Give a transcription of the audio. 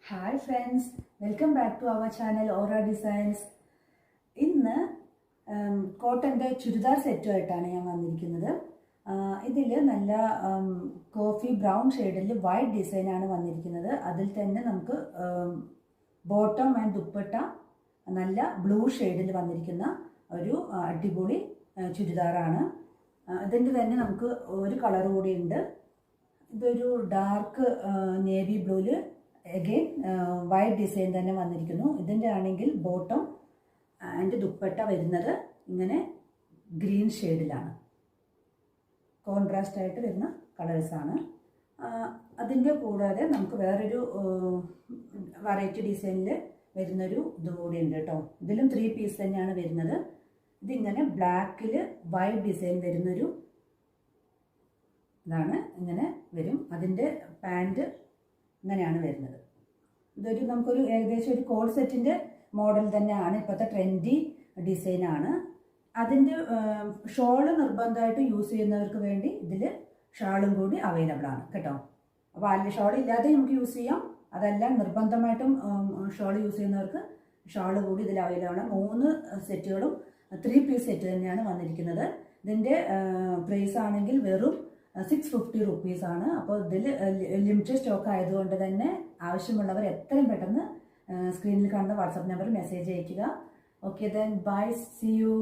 Hi friends, welcome back to our channel Aura Designs. ഇന്ന് കോട്ടൻ്റെ ചുരിദാർ സെറ്റുമായിട്ടാണ് ഞാൻ വന്നിരിക്കുന്നത്. ഇതിൽ നല്ല കോഫി ബ്രൗൺ ഷെയ്ഡിൽ വൈറ്റ് ഡിസൈനാണ് വന്നിരിക്കുന്നത്. അതിൽ തന്നെ നമുക്ക് ബോട്ടം ആൻഡ് ദുപ്പട്ട നല്ല ബ്ലൂ ഷെയ്ഡിൽ വന്നിരിക്കുന്ന ഒരു അടിപൊളി ചുരിദാറാണ്. ഇതിൻ്റെ തന്നെ നമുക്ക് ഒരു കളർ കൂടി ഉണ്ട്. ഇതൊരു ഡാർക്ക് നേവി ബ്ലൂവിൽ അഗെയിൻ വൈറ്റ് ഡിസൈൻ തന്നെ വന്നിരിക്കുന്നു. ഇതിൻ്റെ ആണെങ്കിൽ ബോട്ടം ആൻഡ് ദുപ്പട്ട വരുന്നത് ഇങ്ങനെ ഗ്രീൻ ഷെയ്ഡിലാണ്, കോൺട്രാസ്റ്റ് ആയിട്ട് വരുന്ന കളേഴ്സാണ്. അതിൻ്റെ കൂടാതെ നമുക്ക് വേറൊരു വെറൈറ്റി ഡിസൈനിൽ വരുന്നൊരു ഇതുകൂടി ഉണ്ട് കേട്ടോ. ഇതിലും 3 പീസ് തന്നെയാണ് വരുന്നത്. ഇതിങ്ങനെ ബ്ലാക്കിൽ വൈറ്റ് ഡിസൈൻ വരുന്നൊരു ഇതാണ്, ഇങ്ങനെ വരും. അതിൻ്റെ പാൻറ് ഇങ്ങനെയാണ് വരുന്നത്. ഇതൊരു നമുക്കൊരു ഏകദേശം ഒരു കോഡ് സെറ്റിൻ്റെ മോഡൽ തന്നെയാണ്, ഇപ്പോഴത്തെ ട്രെൻഡി ഡിസൈനാണ്. അതിൻ്റെ ഷോള് നിർബന്ധമായിട്ട് യൂസ് ചെയ്യുന്നവർക്ക് വേണ്ടി ഇതിൽ ഷാളും കൂടി അവൈലബിൾ ആണ് കേട്ടോ. അപ്പോൾ ഷോൾ ഇല്ലാതെ നമുക്ക് യൂസ് ചെയ്യാം, അതല്ല നിർബന്ധമായിട്ടും ഷോൾ യൂസ് ചെയ്യുന്നവർക്ക് ഷാള് കൂടി ഇതിൽ അവൈലബിൾ ആണ്. 3 സെറ്റുകളും 3 പീസ് സെറ്റ് തന്നെയാണ് വന്നിരിക്കുന്നത്. ഇതിൻ്റെ പ്രൈസ് ആണെങ്കിൽ വെറും 650 റുപ്പീസാണ്. അപ്പോൾ ഇതിൽ ലിമിറ്റഡ് സ്റ്റോക്ക് ആയതുകൊണ്ട് തന്നെ ആവശ്യമുള്ളവർ എത്രയും പെട്ടെന്ന് സ്ക്രീനിൽ കാണുന്ന വാട്സാപ്പ് നമ്പറിൽ മെസ്സേജ് അയയ്ക്കുക. Okay then bye, see U.